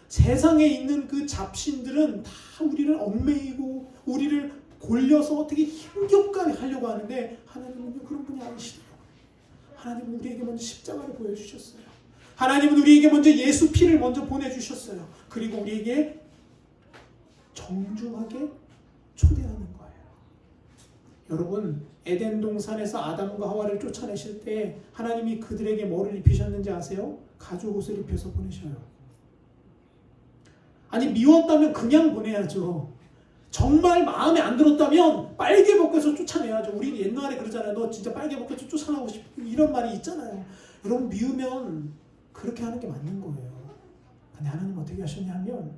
세상에 있는 그 잡신들은 다 우리를 얽매이고 우리를 골려서 어떻게 힘겹게 하려고 하는데 하나님은 그런 분이 아니시더라고요. 하나님은 우리에게 먼저 십자가를 보여주셨어요. 하나님은 우리에게 먼저 예수 피를 먼저 보내주셨어요. 그리고 우리에게 정중하게 초대하는 거예요. 여러분, 에덴 동산에서 아담과 하와를 쫓아내실 때 하나님이 그들에게 뭐를 입히셨는지 아세요? 가죽 옷을 입혀서 보내셔요. 아니, 미웠다면 그냥 보내야죠. 정말 마음에 안 들었다면 빨개 벗겨서 쫓아내야죠. 우리는 옛날에 그러잖아요. 너 진짜 빨개 벗겨서 쫓아나고 싶어. 이런 말이 있잖아요. 여러분, 미우면 그렇게 하는 게 맞는 거예요. 근데 하나님 어떻게 하셨냐면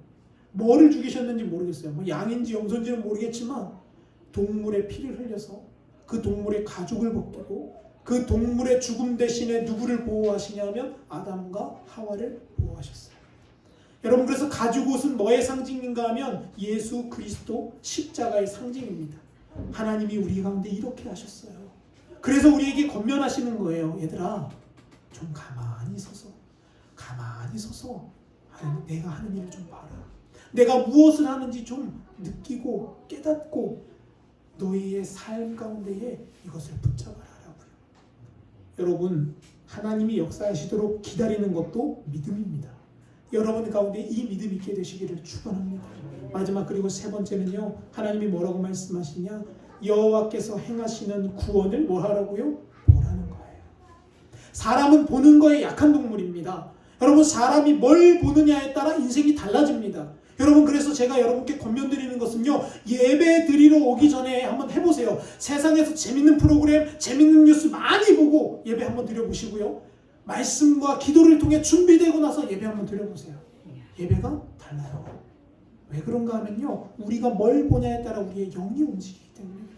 뭐를 죽이셨는지 모르겠어요. 뭐 양인지 염소인지는 모르겠지만 동물의 피를 흘려서 그 동물의 가죽을 벗기고 그 동물의 죽음 대신에 누구를 보호하시냐면 아담과 하와를 보호하셨어요. 여러분, 그래서 가죽옷은 뭐의 상징인가 하면 예수 그리스도 십자가의 상징입니다. 하나님이 우리 가운데 이렇게 하셨어요. 그래서 우리에게 권면하시는 거예요. 얘들아, 좀 가만히 서서 내가 하는 일을 좀 봐라. 내가 무엇을 하는지 좀 느끼고 깨닫고 너희의 삶 가운데에 이것을 붙잡아라 라고요. 여러분, 하나님이 역사하시도록 기다리는 것도 믿음입니다. 여러분 가운데 이 믿음이 있게 되시기를 축원합니다. 마지막, 그리고 세 번째는요, 하나님이 뭐라고 말씀하시냐? 여호와께서 행하시는 구원을 뭐 하라고요? 보라는 거예요. 사람은 보는 거에 약한 동물입니다. 여러분, 사람이 뭘 보느냐에 따라 인생이 달라집니다. 여러분, 그래서 제가 여러분께 권면드리는 것은요, 예배 드리러 오기 전에 한번 해보세요. 세상에서 재밌는 프로그램, 재밌는 뉴스 많이 보고 예배 한번 드려보시고요, 말씀과 기도를 통해 준비되고 나서 예배 한번 드려보세요. 예배가 달라요. 왜 그런가 하면요, 우리가 뭘 보냐에 따라 우리의 영이 움직이기 때문에 그래요.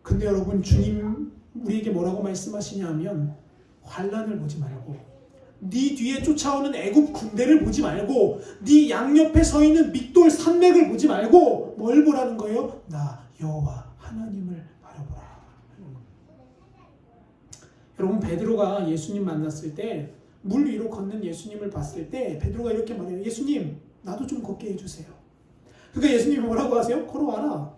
근데 여러분, 주님 우리에게 뭐라고 말씀하시냐 하면 환난을 보지 말고 네 뒤에 쫓아오는 애굽 군대를 보지 말고 네 양옆에 서 있는 믹돌 산맥을 보지 말고 뭘 보라는 거예요? 나 여호와 하나님을 바라보라. 여러분, 베드로가 예수님 만났을 때, 물 위로 걷는 예수님을 봤을 때 베드로가 이렇게 말해요. 예수님, 나도 좀 걷게 해주세요. 그러니까 예수님이 뭐라고 하세요? 걸어와라.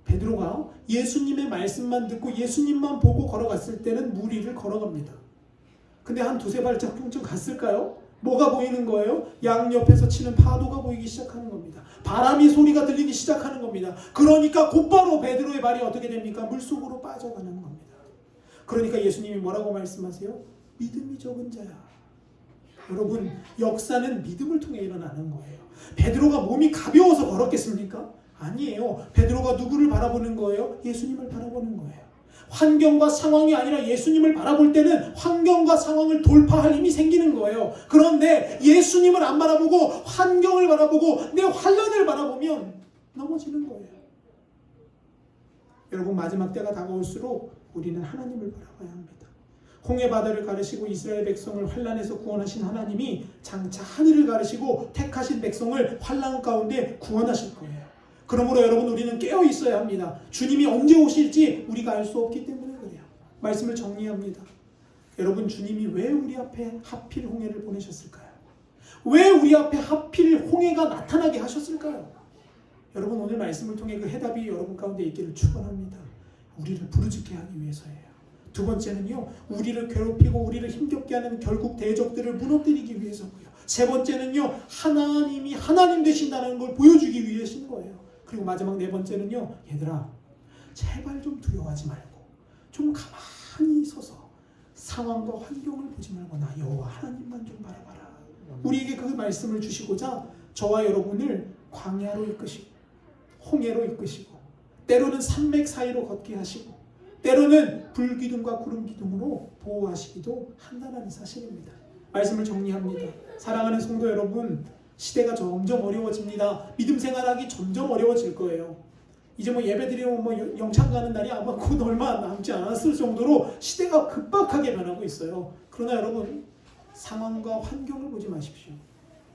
베드로가 예수님의 말씀만 듣고 예수님만 보고 걸어갔을 때는 물 위를 걸어갑니다. 근데 한 두세 발자국쯤 갔을까요? 뭐가 보이는 거예요? 양옆에서 치는 파도가 보이기 시작하는 겁니다. 바람이 소리가 들리기 시작하는 겁니다. 그러니까 곧바로 베드로의 발이 어떻게 됩니까? 물속으로 빠져가는 겁니다. 그러니까 예수님이 뭐라고 말씀하세요? 믿음이 적은 자야. 여러분, 역사는 믿음을 통해 일어나는 거예요. 베드로가 몸이 가벼워서 걸었겠습니까? 아니에요. 베드로가 누구를 바라보는 거예요? 예수님을 바라보는 거예요. 환경과 상황이 아니라 예수님을 바라볼 때는 환경과 상황을 돌파할 힘이 생기는 거예요. 그런데 예수님을 안 바라보고 환경을 바라보고 내 환난을 바라보면 넘어지는 거예요. 여러분, 마지막 때가 다가올수록 우리는 하나님을 바라봐야 합니다. 홍해 바다를 가르시고 이스라엘 백성을 환난에서 구원하신 하나님이 장차 하늘을 가르시고 택하신 백성을 환난 가운데 구원하실 거예요. 그러므로 여러분, 우리는 깨어 있어야 합니다. 주님이 언제 오실지 우리가 알 수 없기 때문에 그래요. 말씀을 정리합니다. 여러분, 주님이 왜 우리 앞에 하필 홍해를 보내셨을까요? 왜 우리 앞에 하필 홍해가 나타나게 하셨을까요? 여러분, 오늘 말씀을 통해 그 해답이 여러분 가운데 있기를 축원합니다. 우리를 부르짖게 하기 위해서예요. 두 번째는요, 우리를 괴롭히고 우리를 힘겹게 하는 결국 대적들을 무너뜨리기 위해서고요. 세 번째는요, 하나님이 하나님 되신다는 걸 보여주기 위해신 거예요. 그리고 마지막 네 번째는요, 얘들아, 제발 좀 두려워하지 말고 좀 가만히 서서 상황과 환경을 보지 말고 나 여호와 하나님만 좀 바라봐라. 우리에게 그 말씀을 주시고자 저와 여러분을 광야로 이끄시고 홍해로 이끄시고 때로는 산맥 사이로 걷게 하시고 때로는 불기둥과 구름기둥으로 보호하시기도 한다는 사실입니다. 말씀을 정리합니다. 사랑하는 성도 여러분, 시대가 점점 어려워집니다. 믿음 생활하기 점점 어려워질 거예요. 이제 예배드리면 영창 가는 날이 아마 곧 얼마 남지 않았을 정도로 시대가 급박하게 변하고 있어요. 그러나 여러분, 상황과 환경을 보지 마십시오.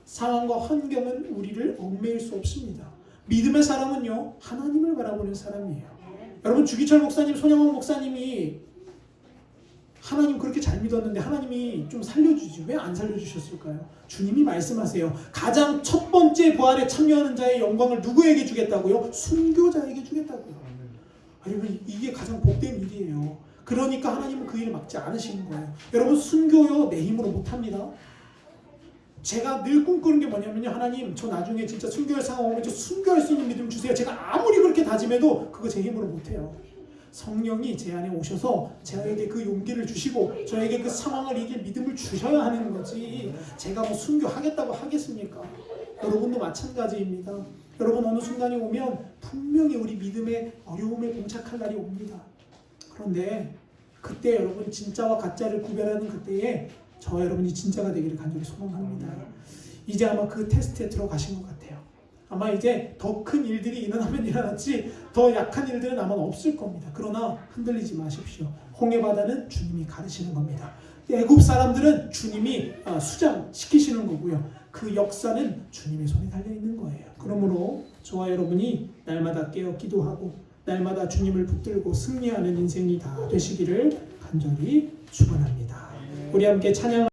상황과 환경은 우리를 얽매일 수 없습니다. 믿음의 사람은요, 하나님을 바라보는 사람이에요. 여러분, 주기철 목사님, 손양원 목사님이 하나님 그렇게 잘 믿었는데 하나님이 좀 살려주지 왜 안 살려주셨을까요? 주님이 말씀하세요. 가장 첫 번째 부활에 참여하는 자의 영광을 누구에게 주겠다고요? 순교자에게 주겠다고요. 여러분, 이게 가장 복된 일이에요. 그러니까 하나님은 그 일을 막지 않으시는 거예요. 여러분, 순교요 내 힘으로 못합니다. 제가 늘 꿈꾸는 게 뭐냐면요, 하나님 저 나중에 진짜 순교할 상황 오면 저 순교할 수 있는 믿음 주세요. 제가 아무리 그렇게 다짐해도 그거 제 힘으로 못해요. 성령이 제 안에 오셔서 저에게 그 용기를 주시고 저에게 그 상황을 이길 믿음을 주셔야 하는 거지, 제가 순교하겠다고 하겠습니까? 여러분도 마찬가지입니다. 여러분, 어느 순간이 오면 분명히 우리 믿음의 어려움에 봉착할 날이 옵니다. 그런데 그때 여러분, 진짜와 가짜를 구별하는 그때에 저와 여러분이 진짜가 되기를 간절히 소망합니다. 이제 아마 그 테스트에 들어가신 것 같아요. 아마 이제 더 큰 일들이 일어나면 일어났지 더 약한 일들은 아마 없을 겁니다. 그러나 흔들리지 마십시오. 홍해 바다는 주님이 가르시는 겁니다. 애굽 사람들은 주님이 수장시키시는 거고요. 그 역사는 주님의 손에 달려있는 거예요. 그러므로 저와 여러분이 날마다 깨어 기도하고 날마다 주님을 붙들고 승리하는 인생이 다 되시기를 간절히 축원합니다. 우리 함께 찬양